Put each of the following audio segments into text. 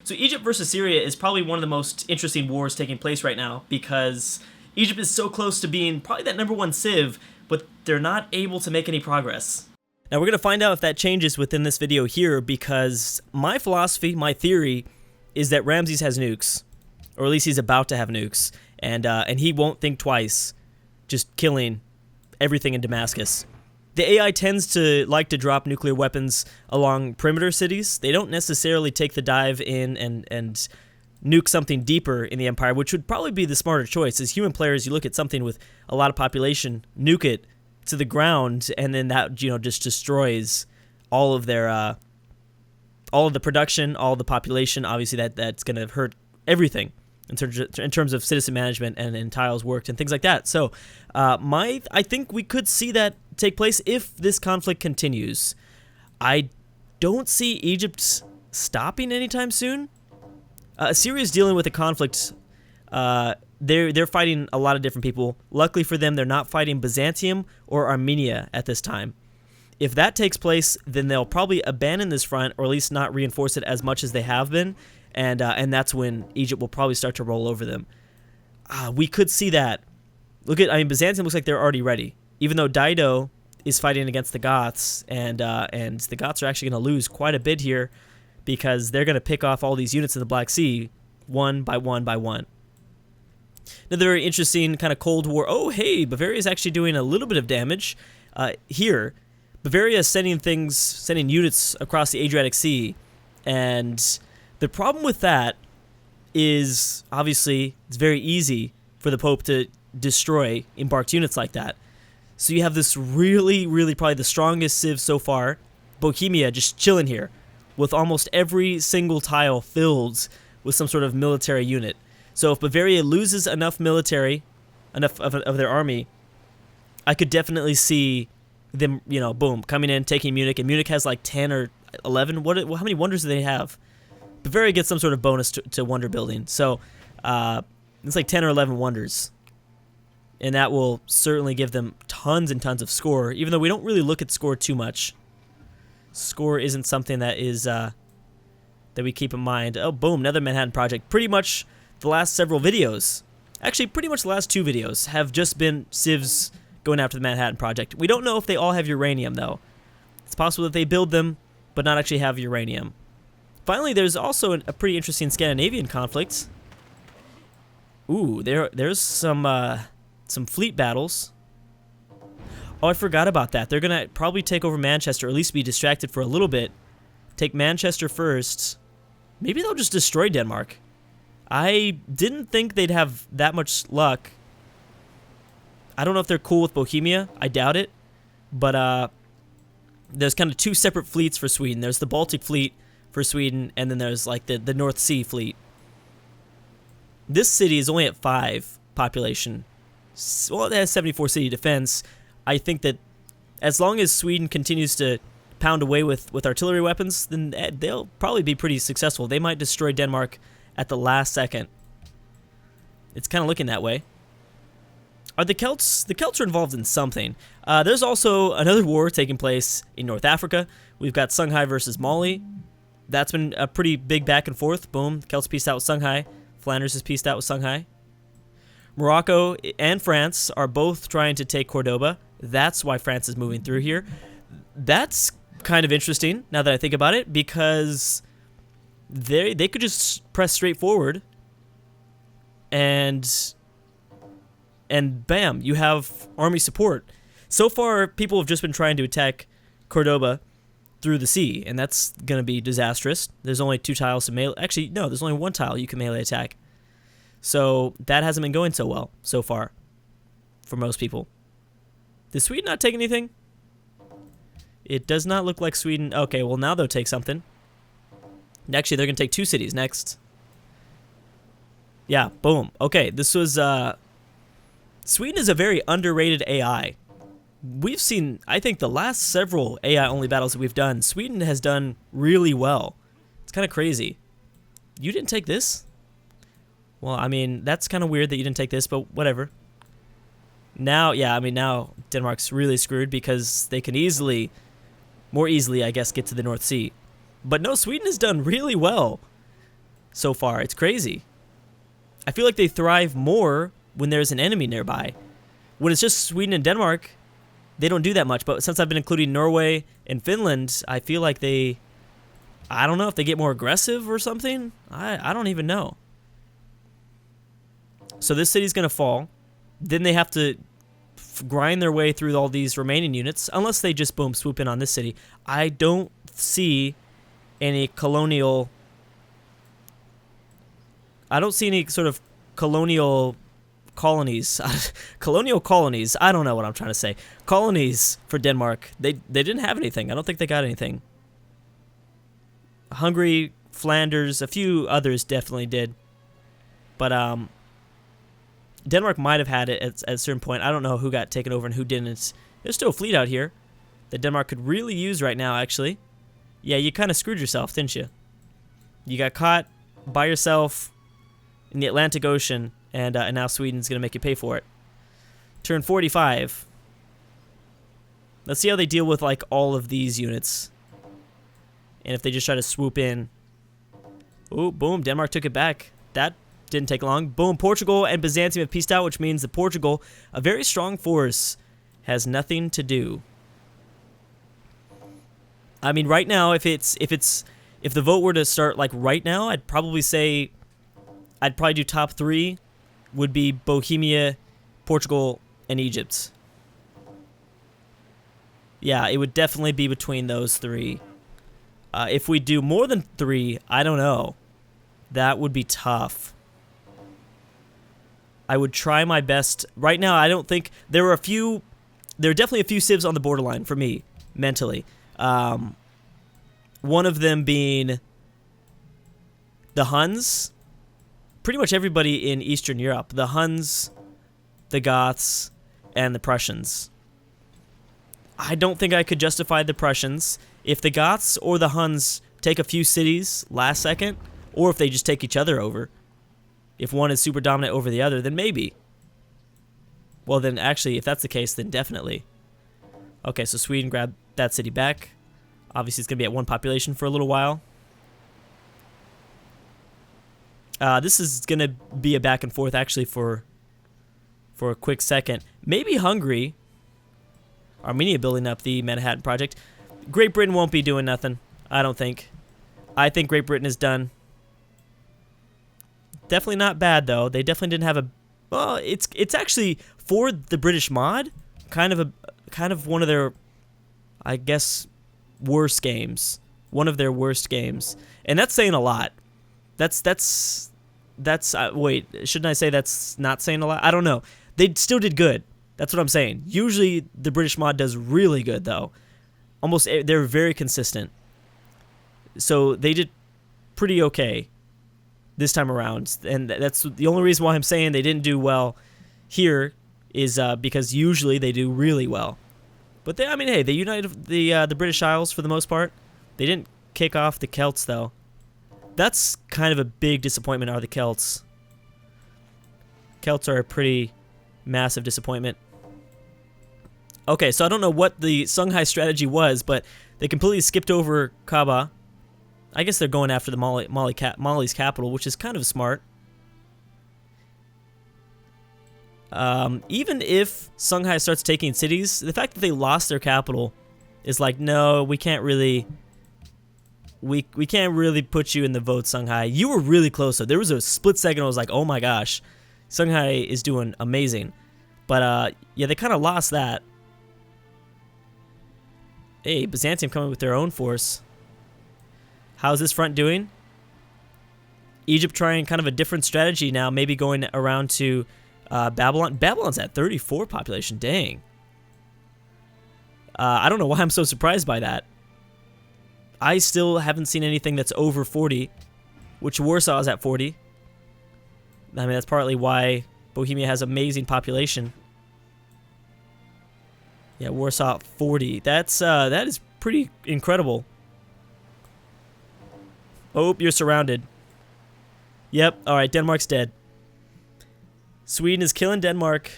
So Egypt versus Syria is probably one of the most interesting wars taking place right now because Egypt is so close to being probably that #1 civ, but they're not able to make any progress. Now we're going to find out if that changes within this video here because my philosophy, my theory, is that Ramses has nukes. Or at least he's about to have nukes. And he won't think twice, just killing everything in Damascus. The AI tends to like to drop nuclear weapons along perimeter cities. They don't necessarily take the dive in and nuke something deeper in the empire, which would probably be the smarter choice. As human players, you look at something with a lot of population, nuke it to the ground, and then that just destroys all of their all of the production, all of the population. Obviously, that's going to hurt everything in terms of citizen management and tiles worked and things like that. So, I think we could see that take place if this conflict continues. I don't see Egypt stopping anytime soon. Syria is dealing with a conflict. They're fighting a lot of different people. Luckily for them, they're not fighting Byzantium or Armenia at this time. If that takes place, then they'll probably abandon this front, or at least not reinforce it as much as they have been, and that's when Egypt will probably start to roll over them. We could see that. Byzantium looks like they're already ready, even though Dido is fighting against the Goths, and the Goths are actually going to lose quite a bit here because they're going to pick off all these units in the Black Sea one by one by one. Another very interesting kind of Cold War. Oh, hey, Bavaria is actually doing a little bit of damage here. Bavaria is sending units across the Adriatic Sea, and the problem with that is obviously it's very easy for the Pope to destroy embarked units like that. So you have this really, really probably the strongest civ so far, Bohemia, just chilling here, with almost every single tile filled with some sort of military unit. So if Bavaria loses enough military, enough of their army, I could definitely see them, boom, coming in, taking Munich, and Munich has like 10 or 11. How many wonders do they have? Bavaria gets some sort of bonus to wonder building. So it's like 10 or 11 wonders. And that will certainly give them tons and tons of score, even though we don't really look at score too much. Score isn't something that is that we keep in mind. Oh, boom, another Manhattan Project. Pretty much the last several videos, actually pretty much the last 2 videos, have just been civs going after the Manhattan Project. We don't know if they all have uranium, though. It's possible that they build them, but not actually have uranium. Finally, there's also a pretty interesting Scandinavian conflict. Ooh, there's some fleet battles. Oh, I forgot about that. They're going to probably take over Manchester, or at least be distracted for a little bit. Take Manchester first. Maybe they'll just destroy Denmark. I didn't think they'd have that much luck. I don't know if they're cool with Bohemia. I doubt it. But there's kind of 2 separate fleets for Sweden. There's the Baltic Fleet for Sweden, and then there's like the North Sea Fleet. This city is only at 5 population. Well, it has 74 city defense. I think that as long as Sweden continues to pound away with artillery weapons, then they'll probably be pretty successful. They might destroy Denmark at the last second. It's kind of looking that way. Are the Celts? The Celts are involved in something. There's also another war taking place in North Africa. We've got Sunghai versus Mali. That's been a pretty big back and forth. Boom, the Celts pieced out with Sunghai. Flanders is pieced out with Sunghai. Morocco and France are both trying to take Cordoba. That's why France is moving through here. That's kind of interesting now that I think about it, because they could just press straight forward and bam, you have army support. So far, people have just been trying to attack Cordoba through the sea, and that's going to be disastrous. There's only 2 tiles to melee. Actually, no, there's only 1 tile you can melee attack. So that hasn't been going so well so far for most people. Did Sweden not take anything? It does not look like Sweden. Okay, well, now they'll take something. Actually, they're going to take 2 cities next. Yeah, boom. Okay, this was... Sweden is a very underrated AI. We've seen, I think, the last several AI-only battles that we've done, Sweden has done really well. It's kind of crazy. You didn't take this? Well, I mean, that's kind of weird that you didn't take this, but whatever. Now, yeah, I mean, now Denmark's really screwed because they can more easily, I guess, get to the North Sea. But no, Sweden has done really well. so far. It's crazy. I feel like they thrive more when there's an enemy nearby. When it's just Sweden and Denmark, they don't do that much. But since I've been including Norway and Finland, I feel like they... I don't know if they get more aggressive or something. I don't even know. So this city's going to fall. Then they have to grind their way through all these remaining units, unless they just, boom, swoop in on this city. I don't see any colonial... I don't see any sort of colonial colonies. Colonial colonies. I don't know what I'm trying to say. Colonies for Denmark. They didn't have anything. I don't think they got anything. Hungary, Flanders, a few others definitely did. But Denmark might have had it at a certain point. I don't know who got taken over and who didn't. There's still a fleet out here that Denmark could really use right now, actually. Yeah, you kind of screwed yourself, didn't you? You got caught by yourself in the Atlantic Ocean, and now Sweden's going to make you pay for it. Turn 45. Let's see how they deal with, like, all of these units. And if they just try to swoop in. Ooh, boom, Denmark took it back. That didn't take long. Boom, Portugal and Byzantium have peaced out, which means that Portugal, a very strong force, has nothing to do. I mean, right now, if the vote were to start, like, right now, I'd probably do top 3 would be Bohemia, Portugal, and Egypt. Yeah, it would definitely be between those 3. If we do more than 3, I don't know. That would be tough. I would try my best. Right now, I don't think... There are definitely a few civs on the borderline for me, mentally. One of them being the Huns. Pretty much everybody in Eastern Europe. The Huns, the Goths, and the Prussians. I don't think I could justify the Prussians. If the Goths or the Huns take a few cities last second, or if they just take each other over, if one is super dominant over the other, then maybe. Well, then actually, if that's the case, then definitely. Okay, so Sweden grabbed that city back. Obviously, it's going to be at 1 population for a little while. This is going to be a back and forth, actually, for a quick second. Maybe Hungary. Armenia building up the Manhattan Project. Great Britain won't be doing nothing, I don't think. I think Great Britain is done. Definitely not bad, though. They definitely didn't have a... Well, it's actually, for the British mod, kind of one of their, I guess, worst games. One of their worst games. And that's saying a lot. That's wait, shouldn't I say that's not saying a lot? I don't know. They still did good. That's what I'm saying. Usually, the British mod does really good, though. They're very consistent. So they did pretty okay this time around, and that's the only reason why I'm saying they didn't do well here is because usually they do really well. But they, I mean, hey, they united the British Isles for the most part. They didn't kick off the Celts, though. That's kind of a big disappointment, are the Celts. Celts are a pretty massive disappointment. Okay, so I don't know what the Sunghai strategy was, but they completely skipped over Kaaba. I guess they're going after the Mali's capital, which is kind of smart. Even if Sunghai starts taking cities, the fact that they lost their capital is like, no, we can't really... We can't really put you in the vote, Sunghai. You were really close, though. There was a split second I was like, oh my gosh, Sunghai is doing amazing. But, yeah, they kind of lost that. Hey, Byzantium coming with their own force. How's this front doing? Egypt trying kind of a different strategy now, maybe going around to Babylon. Babylon's at 34 population, dang. I don't know why I'm so surprised by that. I still haven't seen anything that's over 40, which Warsaw is at 40. I mean, that's partly why Bohemia has amazing population. Yeah, Warsaw 40. That is pretty incredible. Oh, you're surrounded. Yep, alright, Denmark's dead. Sweden is killing Denmark.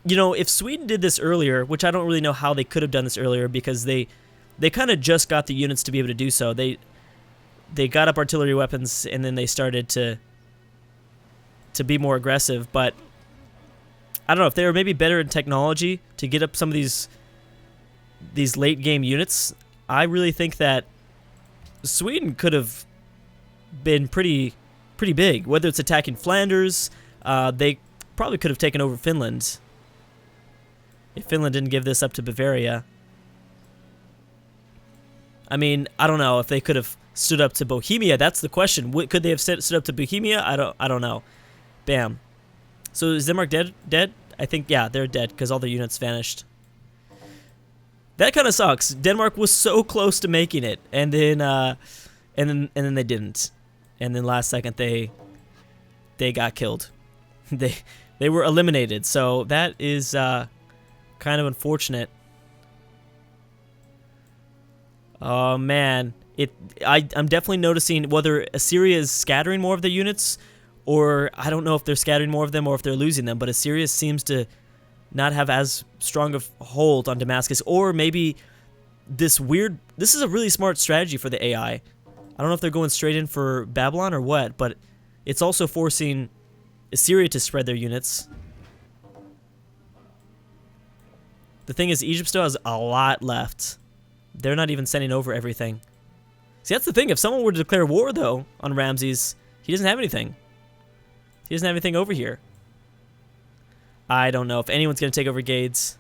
You know, if Sweden did this earlier, which I don't really know how they could have done this earlier because they kind of just got the units to be able to do so. they got up artillery weapons, and then they started to be more aggressive. But I don't know if they were maybe better in technology to get up some of these late game units. I really think that Sweden could have been pretty big. Whether it's attacking Flanders, they probably could have taken over Finland if Finland didn't give this up to Bavaria. I mean, I don't know if they could have stood up to Bohemia. That's the question. Could they have stood up to Bohemia? I don't know. Bam. So is Denmark dead? I think, yeah, they're dead because all their units vanished. That kind of sucks. Denmark was so close to making it, and then they didn't. And then last second they got killed. They were eliminated. So that is kind of unfortunate. Oh man, I'm definitely noticing whether Syria is scattering more of their units, or I don't know if they're scattering more of them or if they're losing them. But Syria seems to not have as strong of a hold on Damascus, or maybe this is a really smart strategy for the AI. I don't know if they're going straight in for Babylon or what, but it's also forcing Syria to spread their units. The thing is, Egypt still has a lot left. They're not even sending over everything. See, that's the thing. If someone were to declare war, though, on Ramses, he doesn't have anything. He doesn't have anything over here. I don't know if anyone's going to take over Gades.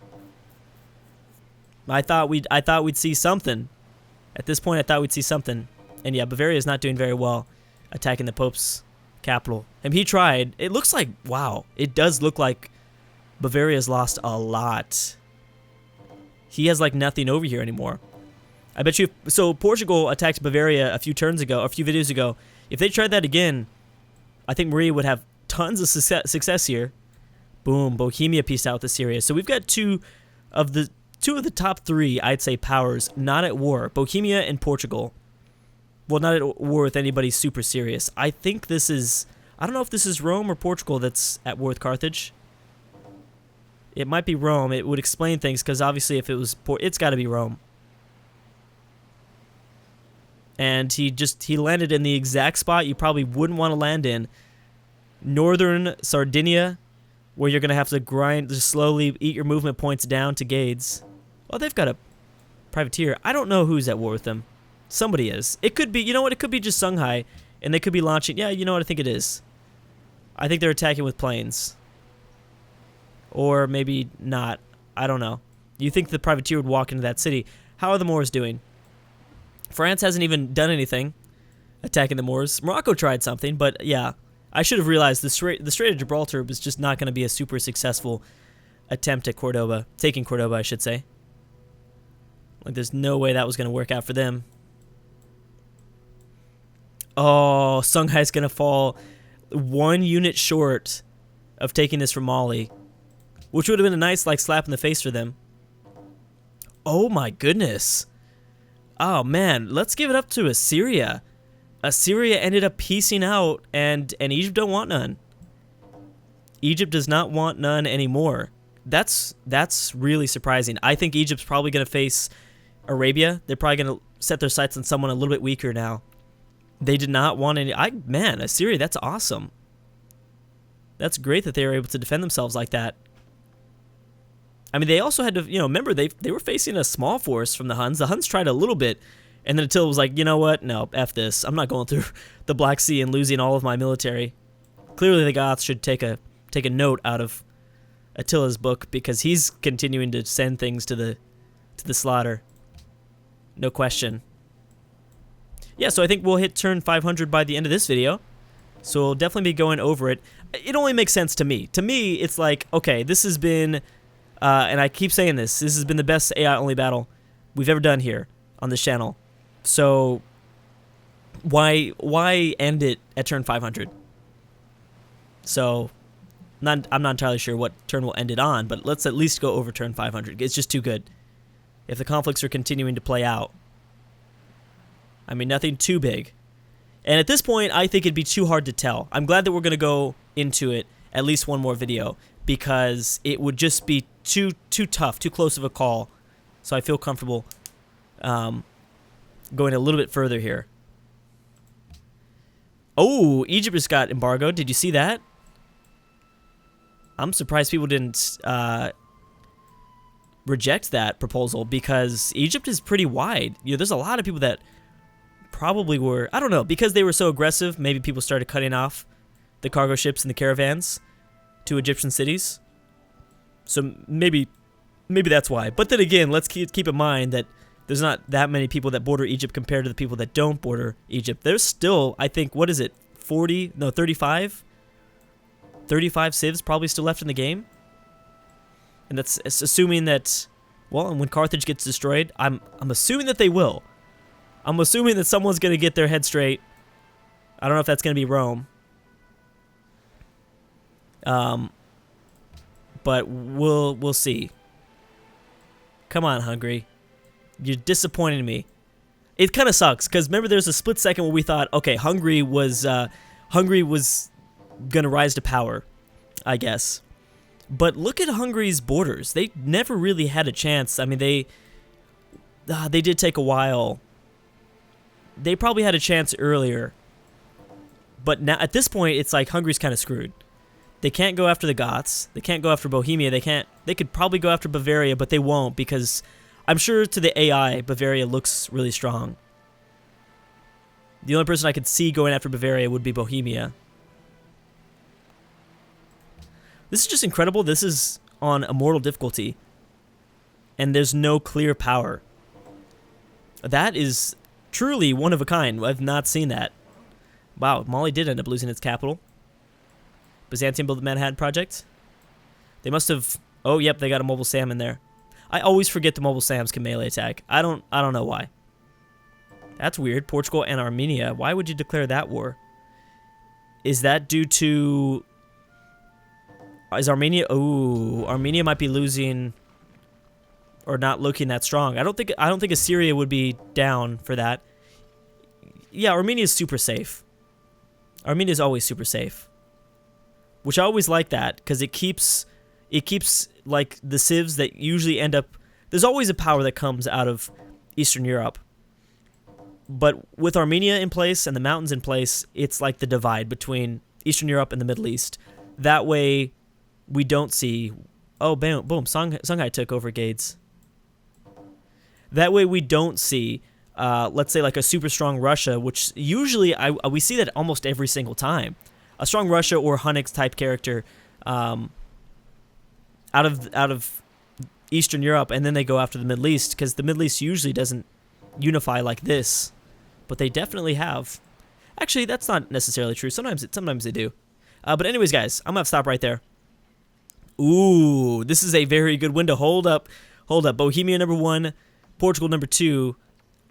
I thought we'd see something. At this point, I thought we'd see something. And yeah, Bavaria is not doing very well attacking the Pope's capital. And he tried. It looks like, wow, it does look like Bavaria's lost a lot. He has like nothing over here anymore. I bet you. So Portugal attacked Bavaria a few videos ago. If they tried that again, I think Maria would have tons of success here. Boom, Bohemia pieced out with Syria. So we've got two of the top three, I'd say, powers not at war. Bohemia and Portugal. Well, not at war with anybody super serious. I think this is, I don't know if this is Rome or Portugal that's at war with Carthage. It might be Rome. It would explain things, because obviously if it was it's got to be Rome. And he landed in the exact spot you probably wouldn't want to land in. Northern Sardinia, where you're going to have to grind, just slowly eat your movement points down to Gades. Well, they've got a privateer. I don't know who's at war with them. Somebody is. It could be, you know what, it could be just Sunghai, and they could be launching, yeah, you know what, I think it is. I think they're attacking with planes. Or maybe not. I don't know. You think the privateer would walk into that city. How are the Moors doing? France hasn't even done anything attacking the Moors. Morocco tried something, but yeah. I should have realized the Strait of Gibraltar was just not going to be a super successful attempt at Cordoba. Taking Cordoba, I should say. Like, there's no way that was going to work out for them. Oh, Sunghai's going to fall 1 unit short of taking this from Mali, which would have been a nice, like, slap in the face for them. Oh my goodness. Oh man, let's give it up to Assyria. Assyria ended up piecing out, and Egypt don't want none. Egypt does not want none anymore. That's really surprising. I think Egypt's probably going to face Arabia. They're probably going to set their sights on someone a little bit weaker now. They did not want any. Man, Assyria, that's awesome. That's great that they were able to defend themselves like that. I mean, they also had to, remember, they were facing a small force from the Huns. The Huns tried a little bit, and then Attila was like, you know what? No, F this. I'm not going through the Black Sea and losing all of my military. Clearly, the Goths should take a note out of Attila's book, because he's continuing to send things to the slaughter. No question. Yeah, so I think we'll hit turn 500 by the end of this video. So we'll definitely be going over it. It only makes sense to me. To me, it's like, okay, this has been... and I keep saying this has been the best AI-only battle we've ever done here on this channel. So why end it at turn 500? So I'm not entirely sure what turn we'll end it on, but let's at least go over turn 500. It's just too good. If the conflicts are continuing to play out. I mean, nothing too big. And at this point, I think it'd be too hard to tell. I'm glad that we're going to go into it at least one more video, because it would just be too tough, too close of a call. So I feel comfortable going a little bit further here. Oh, Egypt just got embargoed. Did you see that? I'm surprised people didn't reject that proposal, because Egypt is pretty wide. You know, there's a lot of people that probably were, I don't know, because they were so aggressive, maybe people started cutting off the cargo ships and the caravans to Egyptian cities. So maybe that's why. But then again, let's keep in mind that there's not that many people that border Egypt compared to the people that don't border Egypt. There's still, I think, what is it, 35? 35 civs probably still left in the game. And that's assuming that, well, and when Carthage gets destroyed, I'm assuming that they will. I'm assuming that someone's going to get their head straight. I don't know if that's going to be Rome. But we'll see. Come on, Hungary. You're disappointing me. It kind of sucks, because remember there's a split second where we thought, okay, Hungary was going to rise to power, I guess. But look at Hungary's borders. They never really had a chance. I mean, they did take a while. They probably had a chance earlier. But now at this point, it's like Hungary's kind of screwed. They can't go after the Goths. They can't go after Bohemia. They could probably go after Bavaria, but they won't, because I'm sure to the AI, Bavaria looks really strong. The only person I could see going after Bavaria would be Bohemia. This is just incredible. This is on Immortal difficulty, and there's no clear power. That is truly one of a kind. I've not seen that. Wow, Mali did end up losing its capital. Byzantium built the Manhattan Project. They must have... Oh, yep, they got a mobile SAM in there. I always forget the mobile SAMs can melee attack. I don't know why. That's weird. Portugal and Armenia. Why would you declare that war? Is that due to... Is Armenia... Ooh, Armenia might be losing... Or not looking that strong. I don't think Syria would be down for that. Yeah, Armenia is super safe. Armenia is always super safe. Which I always like that, because it keeps like the civs that usually end up... There's always a power that comes out of Eastern Europe. But with Armenia in place and the mountains in place, it's like the divide between Eastern Europe and the Middle East. That way, we don't see... Oh, boom, Sunghai took over Gades. That way we don't see, let's say, like a super strong Russia, which usually we see that almost every single time. A strong Russia or Hunnics type character out of Eastern Europe, and then they go after the Middle East, because the Middle East usually doesn't unify like this, but they definitely have. Actually, that's not necessarily true. Sometimes they do. But anyways, guys, I'm gonna have to stop right there. Ooh, this is a very good window. Hold up. Bohemia number 1, Portugal number 2.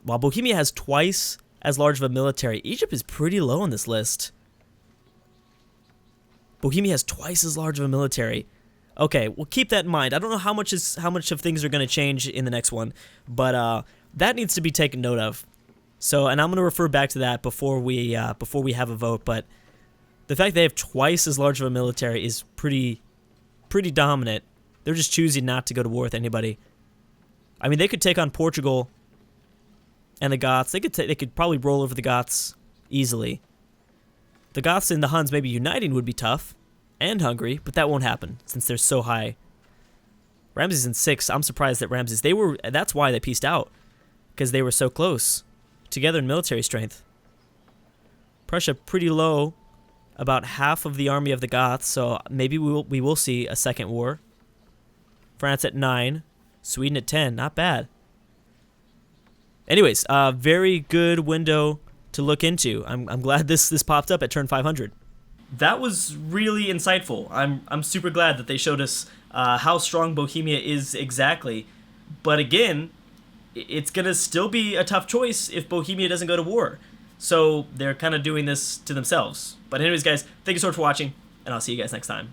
While Bohemia has twice as large of a military, Egypt is pretty low on this list. Bohemia has twice as large of a military. Okay, we'll keep that in mind. I don't know how much of things are going to change in the next one, but that needs to be taken note of. So, and I'm going to refer back to that before we have a vote. But the fact they have twice as large of a military is pretty dominant. They're just choosing not to go to war with anybody. I mean, they could take on Portugal and the Goths. They could probably roll over the Goths easily. The Goths and the Huns maybe uniting would be tough, and Hungary, but that won't happen since they're so high. Ramses in 6. I'm surprised that Ramses... That's why they pieced out, because they were so close together in military strength. Prussia pretty low, about half of the army of the Goths, so maybe we will see a second war. France at 9. Sweden at 10. Not bad. Anyways, very good window to look into. I'm glad this popped up at turn 500. That was really insightful. I'm super glad that they showed us how strong Bohemia is exactly. But again, it's going to still be a tough choice if Bohemia doesn't go to war. So they're kind of doing this to themselves. But anyways, guys, thank you so much for watching, and I'll see you guys next time.